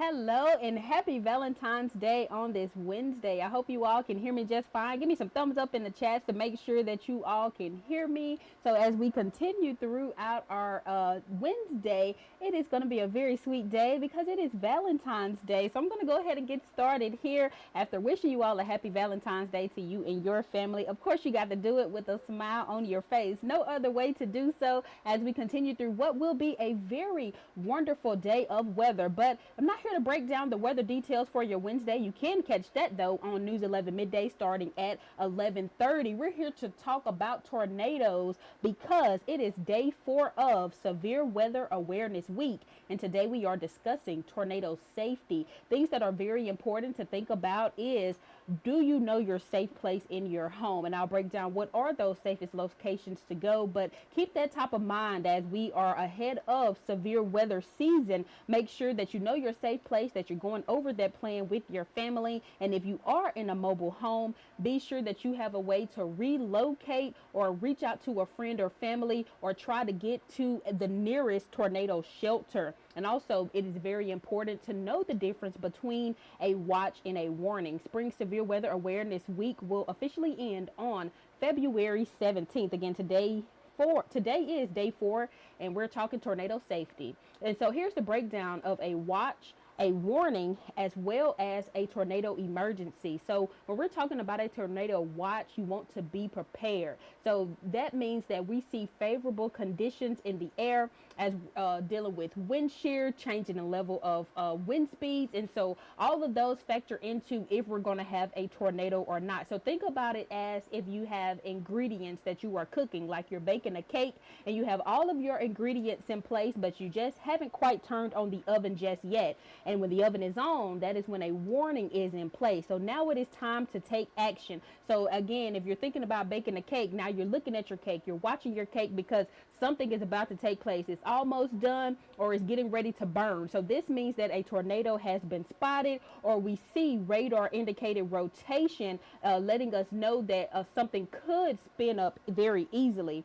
Hello and happy Valentine's Day on this Wednesday. I hope you all can hear me just fine. Give me some thumbs up in the chat to make sure that you all can hear me. So as we continue throughout our Wednesday, it is going to be a very sweet day because it is Valentine's Day. So I'm going to go ahead and get started here after wishing you all a happy Valentine's Day to you and your family. Of course, you got to do it with a smile on your face. No other way to do so as we continue through what will be a very wonderful day of weather. But I'm not here to break down the weather details for your Wednesday. You can catch that though on News 11 midday starting at 11:30. We're here to talk about tornadoes because it is day 4 of Severe Weather Awareness Week. And today we are discussing tornado safety. Things that are very important to think about is, do you know your safe place in your home? And I'll break down what are those safest locations to go. But keep that top of mind as we are ahead of severe weather season. Make sure that you know your safe place, that you're going over that plan with your family. And if you are in a mobile home, be sure that you have a way to relocate or reach out to a friend or family or try to get to the nearest tornado shelter. And also, it is very important to know the difference between a watch and a warning. Spring Severe Weather Awareness Week will officially end on February 17th. Again, today is day 4, and we're talking tornado safety. And so here's the breakdown of a watch, a warning, as well as a tornado emergency. So when we're talking about a tornado watch, you want to be prepared. So that means that we see favorable conditions in the air as dealing with wind shear, changing the level of wind speeds. And so all of those factor into if we're going to have a tornado or not. So think about it as if you have ingredients that you are cooking, like you're baking a cake and you have all of your ingredients in place, but you just haven't quite turned on the oven just yet. And when the oven is on, that is when a warning is in place. So now it is time to take action. So again, if you're thinking about baking a cake, now you're looking at your cake, you're watching your cake because something is about to take place. It's almost done or it's getting ready to burn. So this means that a tornado has been spotted, or we see radar indicated rotation, letting us know that something could spin up very easily.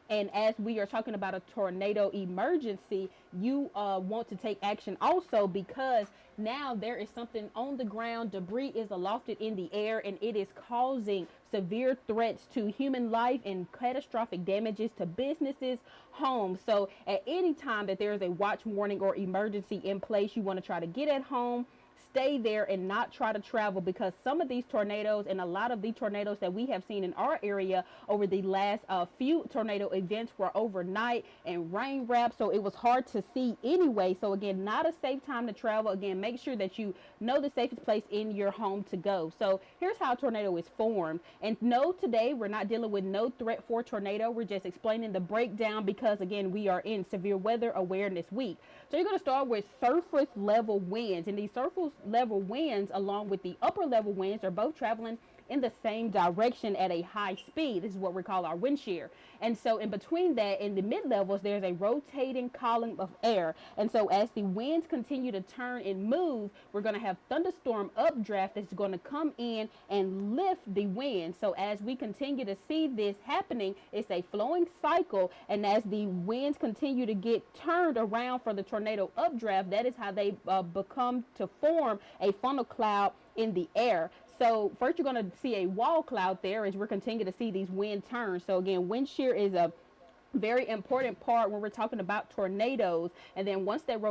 And as we are talking about a tornado emergency, you want to take action also because now there is something on the ground. Debris is alofted in the air, and it is causing severe threats to human life and catastrophic damages to businesses, homes. So at any time that there is a watch, warning, or emergency in place, you want to try to get at home, stay there, and not try to travel, because some of these tornadoes and a lot of the tornadoes that we have seen in our area over the last few tornado events were overnight and rain wrapped, so it was hard to see anyway. So again, not a safe time to travel. Again, make sure that you know the safest place in your home to go. So here's how a tornado is formed. And no, today we're not dealing with no threat for tornado. We're just explaining the breakdown because again, we are in Severe Weather Awareness Week. So you're going to start with surface level winds, and these surface level winds along with the upper level winds are both traveling in the same direction at a high speed. This is what we call our wind shear. And so in between that, in the mid levels, there's a rotating column of air. And so as the winds continue to turn and move, we're going to have thunderstorm updraft that's going to come in and lift the wind. So as we continue to see this happening, it's a flowing cycle. And as the winds continue to get turned around for the tornado updraft, that is how they become to form a funnel cloud in the air. So first you're going to see a wall cloud there as we're continuing to see these wind turns. So again, wind shear is a very important part when we're talking about tornadoes. And then once that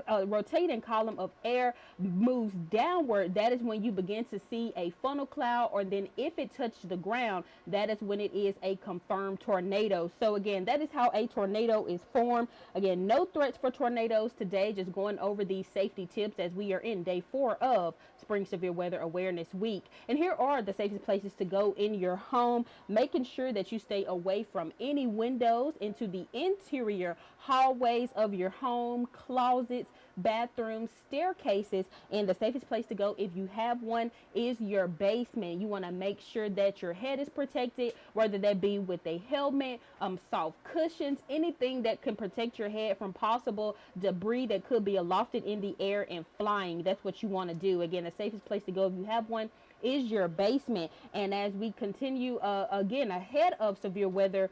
rotating column of air moves downward, that is when you begin to see a funnel cloud, or then if it touches the ground, that is when it is a confirmed tornado. So again, that is how a tornado is formed. Again, no threats for tornadoes today, just going over these safety tips as we are in day 4 of Spring Severe Weather Awareness Week. And here are the safest places to go in your home, making sure that you stay away from any windows into the interior hallways of your home, closets, bathrooms, staircases. And the safest place to go, if you have one, is your basement. You want to make sure that your head is protected, whether that be with a helmet, soft cushions, anything that can protect your head from possible debris that could be alofted in the air and flying. That's what you want to do. Again, the safest place to go if you have one is your basement. And as we continue again ahead of severe weather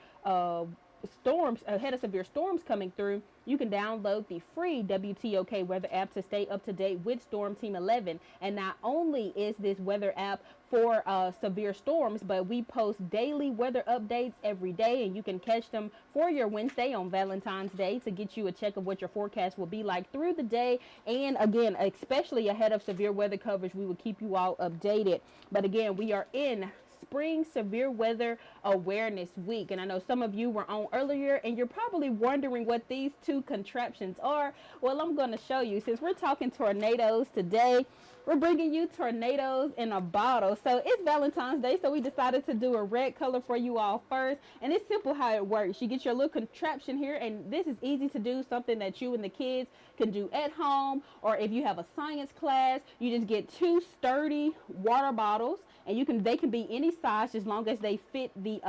storms, ahead of severe storms coming through, you can download the free WTOK weather app to stay up to date with Storm Team 11. And not only is this weather app for severe storms, but we post daily weather updates every day, and you can catch them for your Wednesday on Valentine's Day to get you a check of what your forecast will be like through the day. And again, especially ahead of severe weather coverage, we will keep you all updated. But again, we are in Spring Severe Weather Awareness Week. And I know some of you were on earlier and you're probably wondering what these two contraptions are. Well, I'm going to show you. Since we're talking tornadoes today, we're bringing you tornadoes in a bottle. So it's Valentine's Day, so we decided to do a red color for you all first. And it's simple how it works. You get your little contraption here, and this is easy to do, something that you and the kids can do at home. Or if you have a science class, you just get two sturdy water bottles, and they can be any size as long as they fit the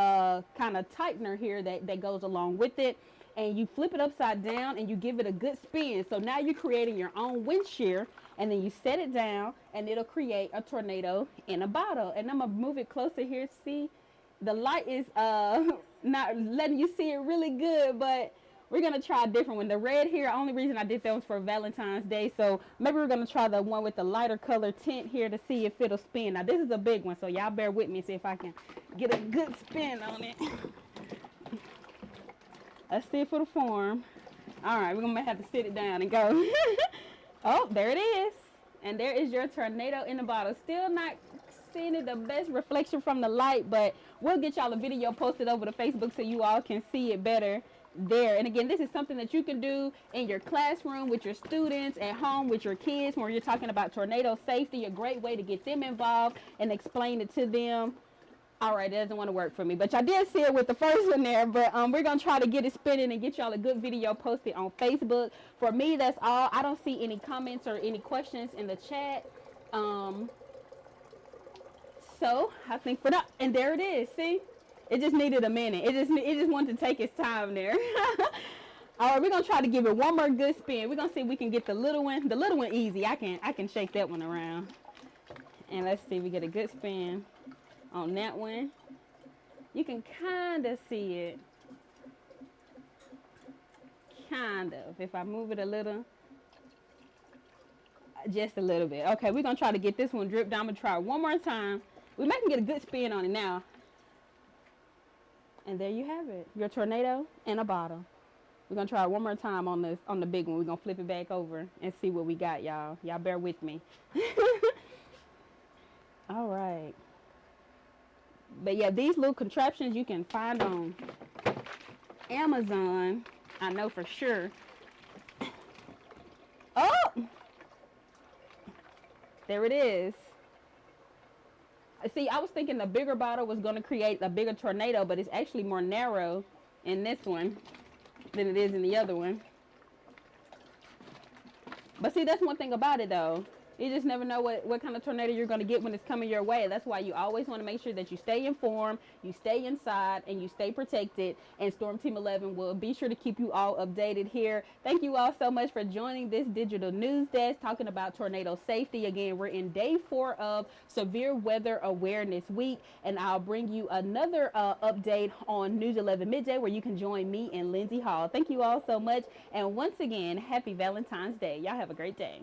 kind of tightener here that goes along with it. And you flip it upside down and you give it a good spin. So now you're creating your own wind shear, and then you set it down and it'll create a tornado in a bottle. And I'm gonna move it closer here. See, the light is not letting you see it really good, but we're gonna try a different one. The red here, only reason I did that was for Valentine's Day. So maybe we're gonna try the one with the lighter color tint here to see if it'll spin. Now this is a big one, so y'all bear with me, see if I can get a good spin on it. Let's see if it'll form. All right, we're gonna have to sit it down and go. Oh, there it is. And there is your tornado in the bottle. Still not seeing it the best reflection from the light, but we'll get y'all a video posted over to Facebook so you all can see it better there. And again, this is something that you can do in your classroom with your students, at home with your kids, when you're talking about tornado safety. A great way to get them involved and explain it to them. All right, it doesn't want to work for me, but y'all did see it with the first one there. But we're going to try to get it spinning and get y'all a good video posted on Facebook. For me, that's all. I don't see any comments or any questions in the chat. So I think for that, and there it is. See, it just needed a minute. It just wanted to take its time there. All right, we're going to try to give it one more good spin. We're going to see if we can get the little one. The little one easy. I can shake that one around. And let's see if we get a good spin on that one. You can kind of see it. Kind of. If I move it a little. Just a little bit. Okay, we're going to try to get this one dripped down. I'm going to try it one more time. We might can get a good spin on it now. And there you have it. Your tornado in a bottle. We're going to try it one more time on the big one. We're going to flip it back over and see what we got, y'all. Y'all bear with me. All right. But yeah, these little contraptions you can find on Amazon. I know for sure. Oh! There it is. See, I was thinking the bigger bottle was going to create a bigger tornado, but it's actually more narrow in this one than it is in the other one. But see, that's one thing about it though. You just never know what kind of tornado you're going to get when it's coming your way. That's why you always want to make sure that you stay informed, you stay inside, and you stay protected. And Storm Team 11 will be sure to keep you all updated here. Thank you all so much for joining this digital news desk talking about tornado safety. Again, we're in day 4 of Severe Weather Awareness Week, and I'll bring you another update on News 11 Midday where you can join me and Lindsay Hall. Thank you all so much. And once again, happy Valentine's Day. Y'all have a great day.